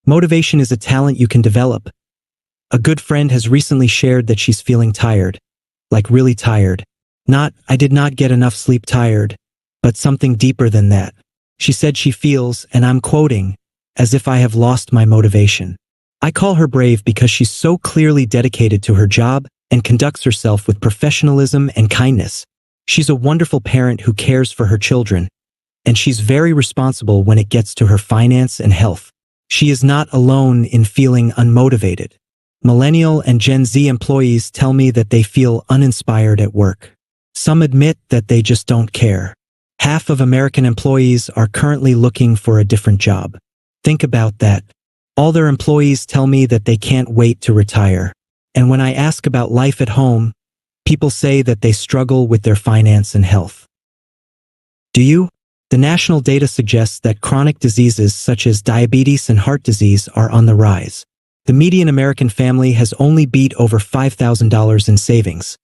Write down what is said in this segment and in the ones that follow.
Motivation is a talent you can develop. A good friend has recently shared that she's feeling tired. Like really tired. Not, I did not get enough sleep tired, but something deeper than that. She said she feels, and I'm quoting, as if I have lost my motivation. I call her brave because she's so clearly dedicated to her job and conducts herself with professionalism and kindness. She's a wonderful parent who cares for her children, and she's very responsible when it gets to her finance and health. She is not alone in feeling unmotivated. Millennial and Gen Z employees tell me that they feel uninspired at work. Some admit that they just don't care. Half of American employees are currently looking for a different job. Think about that. All their employees tell me that they can't wait to retire. And when I ask about life at home, people say that they struggle with their finance and health. Do you? The national data suggests that chronic diseases such as diabetes and heart disease are on the rise. The median American family has only beat over $5,000 in savings,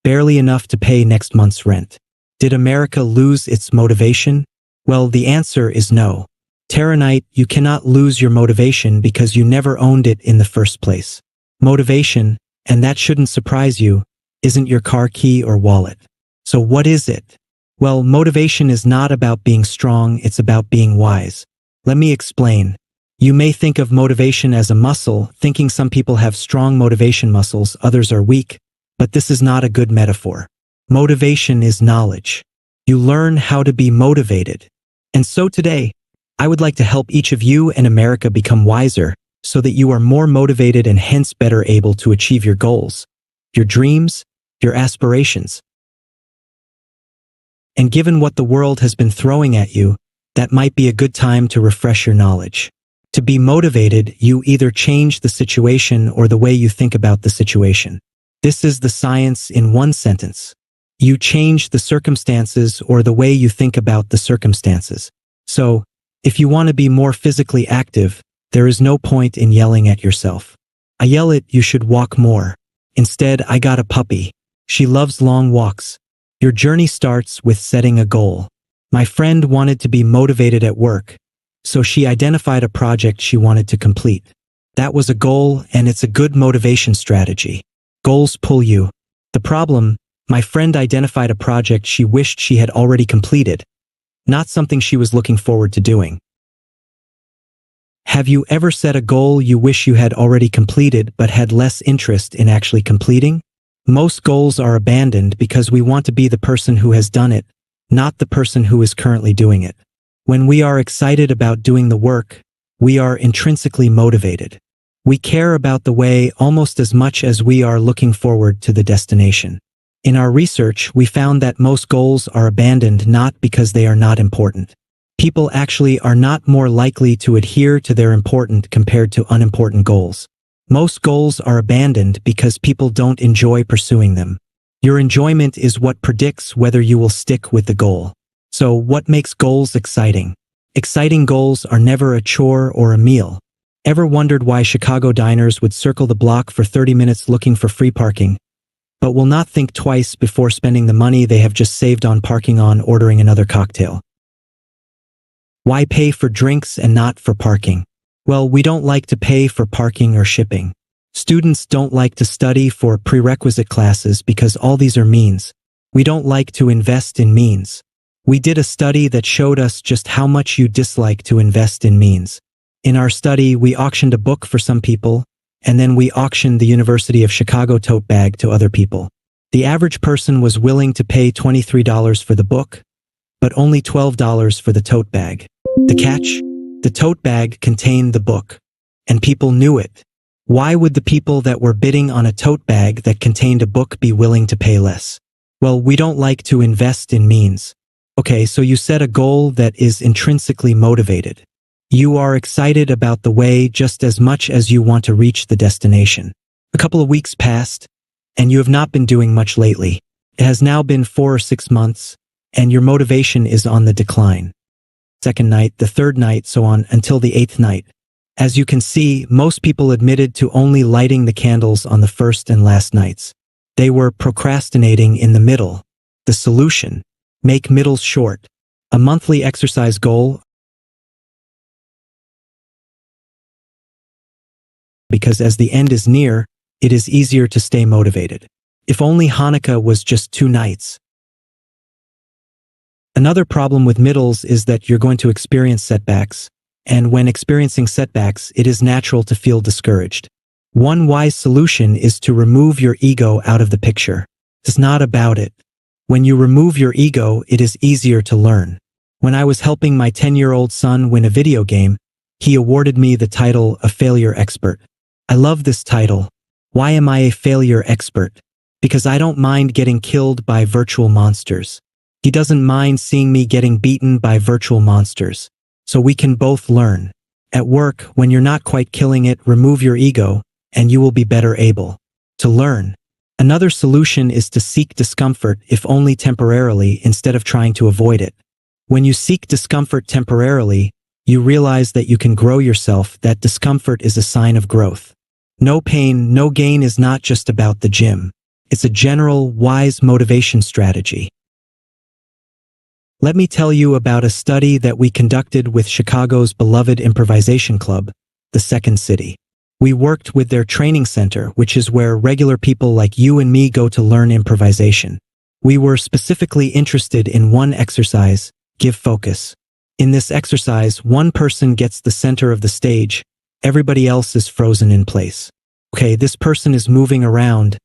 barely enough to pay next month's rent. Did America lose its motivation? Well, the answer is no. Terranite, you cannot lose your motivation because you never owned it in the first place. Motivation, and that shouldn't surprise you, isn't your car key or wallet. So what is it? Well, motivation is not about being strong, it's about being wise. Let me explain. You may think of motivation as a muscle, thinking some people have strong motivation muscles, others are weak, but this is not a good metaphor. Motivation is knowledge. You learn how to be motivated. And so today, I would like to help each of you and America become wiser so that you are more motivated and hence better able to achieve your goals, your dreams, your aspirations. And given what the world has been throwing at you, that might be a good time to refresh your knowledge. To be motivated, you either change the situation or the way you think about the situation. This is the science in one sentence. You change the circumstances or the way you think about the circumstances. So, if you want to be more physically active, there is no point in yelling at yourself. I yell it, you should walk more. Instead, I got a puppy. She loves long walks. Your journey starts with setting a goal. My friend wanted to be motivated at work, so she identified a project she wanted to complete. That was a goal, and it's a good motivation strategy. Goals pull you. The problem, my friend identified a project she wished she had already completed, not something she was looking forward to doing. Have you ever set a goal you wish you had already completed but had less interest in actually completing? Most goals are abandoned because we want to be the person who has done it, not the person who is currently doing it. When we are excited about doing the work, we are intrinsically motivated. We care about the way almost as much as we are looking forward to the destination. In our research, we found that most goals are abandoned not because they are not important. People actually are not more likely to adhere to their important compared to unimportant goals. Most goals are abandoned because people don't enjoy pursuing them. Your enjoyment is what predicts whether you will stick with the goal. So what makes goals exciting? Exciting goals are never a chore or a meal. Ever wondered why Chicago diners would circle the block for 30 minutes looking for free parking, but will not think twice before spending the money they have just saved on parking on ordering another cocktail? Why pay for drinks and not for parking? Well, we don't like to pay for parking or shipping. Students don't like to study for prerequisite classes because all these are means. We don't like to invest in means. We did a study that showed us just how much you dislike to invest in means. In our study, we auctioned a book for some people, and then we auctioned the University of Chicago tote bag to other people. The average person was willing to pay $23 for the book, but only $12 for the tote bag. The catch? The tote bag contained the book, and people knew it. Why would the people that were bidding on a tote bag that contained a book be willing to pay less? Well, we don't like to invest in means. Okay, so you set a goal that is intrinsically motivated. You are excited about the way just as much as you want to reach the destination. A couple of weeks passed, and you have not been doing much lately. It has now been 4 or 6 months, and your motivation is on the decline. Second night, the third night, so on until the 8th night. As you can see, most people admitted to only lighting the candles on the first and last nights. They were procrastinating in the middle. The solution: make middles short. A monthly exercise goal because as the end is near, it is easier to stay motivated. If only Hanukkah was just 2 nights. Another problem with middles is that you're going to experience setbacks, and when experiencing setbacks, it is natural to feel discouraged. One wise solution is to remove your ego out of the picture. It's not about it. When you remove your ego, it is easier to learn. When I was helping my 10-year-old son win a video game, he awarded me the title of failure expert. I love this title. Why am I a failure expert? Because I don't mind getting killed by virtual monsters. He doesn't mind seeing me getting beaten by virtual monsters. So we can both learn. At work, when you're not quite killing it, remove your ego, and you will be better able to learn. Another solution is to seek discomfort, if only temporarily, instead of trying to avoid it. When you seek discomfort temporarily, you realize that you can grow yourself. That discomfort is a sign of growth. No pain, no gain is not just about the gym. It's a general, wise motivation strategy. Let me tell you about a study that we conducted with Chicago's beloved improvisation club, the Second City. We worked with their training center, which is where regular people like you and me go to learn improvisation. We were specifically interested in one exercise, give focus. In this exercise, one person gets the center of the stage, everybody else is frozen in place. Okay, this person is moving around,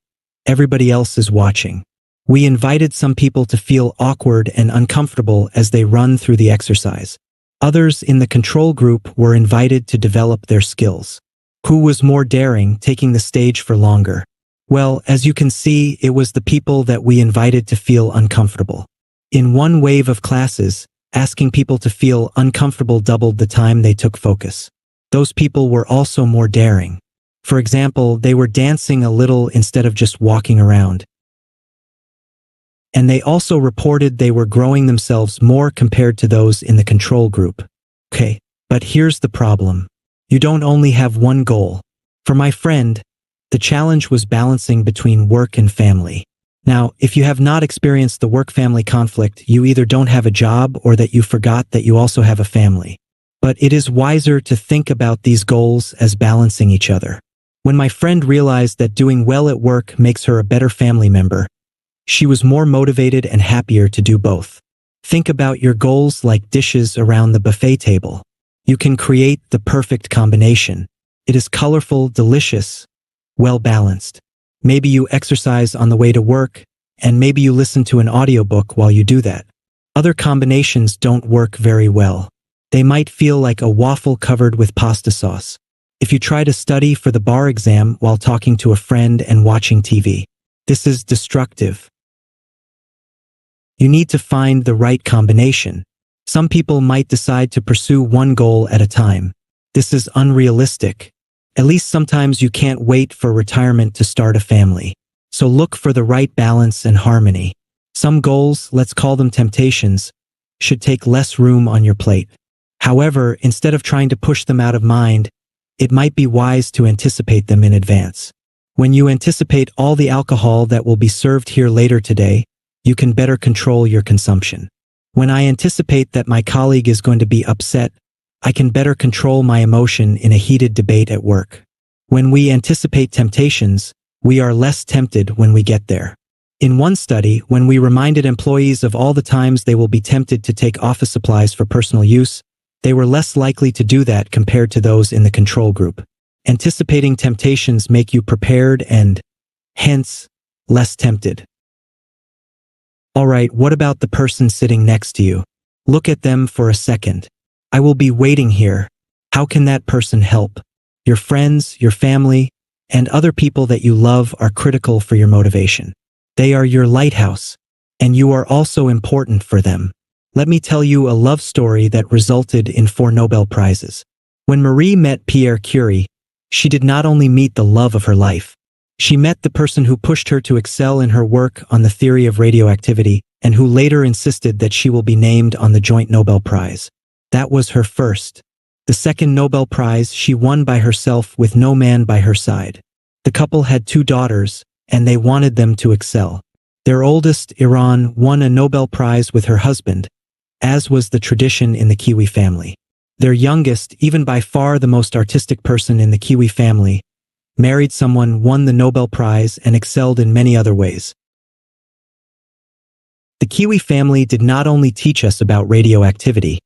everybody else is watching. We invited some people to feel awkward and uncomfortable as they run through the exercise. Others in the control group were invited to develop their skills. Who was more daring, taking the stage for longer? Well, as you can see, it was the people that we invited to feel uncomfortable. In one wave of classes, asking people to feel uncomfortable doubled the time they took focus. Those people were also more daring. For example, they were dancing a little instead of just walking around. And they also reported they were growing themselves more compared to those in the control group. Okay, but here's the problem. You don't only have one goal. For my friend, the challenge was balancing between work and family. Now, if you have not experienced the work-family conflict, you either don't have a job or that you forgot that you also have a family. But it is wiser to think about these goals as balancing each other. When my friend realized that doing well at work makes her a better family member, she was more motivated and happier to do both. Think about your goals like dishes around the buffet table. You can create the perfect combination. It is colorful, delicious, well-balanced. Maybe you exercise on the way to work, and maybe you listen to an audiobook while you do that. Other combinations don't work very well. They might feel like a waffle covered with pasta sauce. If you try to study for the bar exam while talking to a friend and watching TV, this is destructive. You need to find the right combination. Some people might decide to pursue one goal at a time. This is unrealistic. At least sometimes you can't wait for retirement to start a family. So look for the right balance and harmony. Some goals, let's call them temptations, should take less room on your plate. However, instead of trying to push them out of mind, it might be wise to anticipate them in advance. When you anticipate all the alcohol that will be served here later today, you can better control your consumption. When I anticipate that my colleague is going to be upset, I can better control my emotion in a heated debate at work. When we anticipate temptations, we are less tempted when we get there. In one study, when we reminded employees of all the times they will be tempted to take office supplies for personal use, they were less likely to do that compared to those in the control group. Anticipating temptations make you prepared and, hence, less tempted. Alright, what about the person sitting next to you? Look at them for a second. I will be waiting here. How can that person help? Your friends, your family, and other people that you love are critical for your motivation. They are your lighthouse, and you are also important for them. Let me tell you a love story that resulted in 4 Nobel Prizes. When Marie met Pierre Curie, she did not only meet the love of her life, she met the person who pushed her to excel in her work on the theory of radioactivity and who later insisted that she will be named on the joint Nobel Prize. That was her first. The second Nobel Prize she won by herself with no man by her side. The couple had 2 daughters, and they wanted them to excel. Their oldest, Iran, won a Nobel Prize with her husband, as was the tradition in the Kiwi family. Their youngest, even by far the most artistic person in the Kiwi family, married someone, won the Nobel Prize, and excelled in many other ways. The Kiwi family did not only teach us about radioactivity,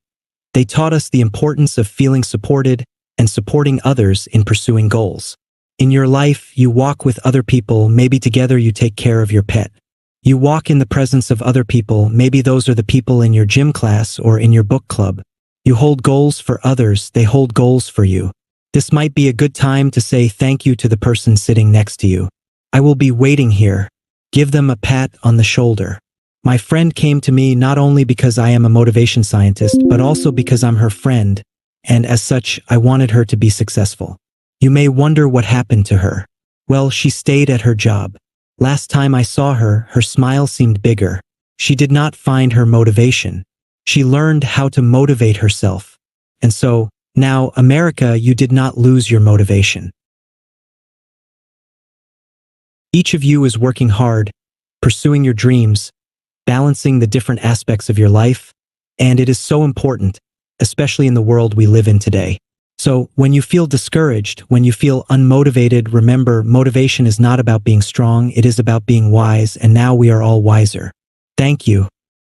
they taught us the importance of feeling supported and supporting others in pursuing goals. In your life, you walk with other people, maybe together you take care of your pet. You walk in the presence of other people, maybe those are the people in your gym class or in your book club. You hold goals for others, they hold goals for you. This might be a good time to say thank you to the person sitting next to you. I will be waiting here. Give them a pat on the shoulder. My friend came to me not only because I am a motivation scientist, but also because I'm her friend, and as such, I wanted her to be successful. You may wonder what happened to her. Well, she stayed at her job. Last time I saw her, her smile seemed bigger. She did not find her motivation. She learned how to motivate herself. And so, now, America, you did not lose your motivation. Each of you is working hard, pursuing your dreams, balancing the different aspects of your life, and it is so important, especially in the world we live in today. So, when you feel discouraged, when you feel unmotivated, remember, motivation is not about being strong, it is about being wise, and now we are all wiser. Thank you.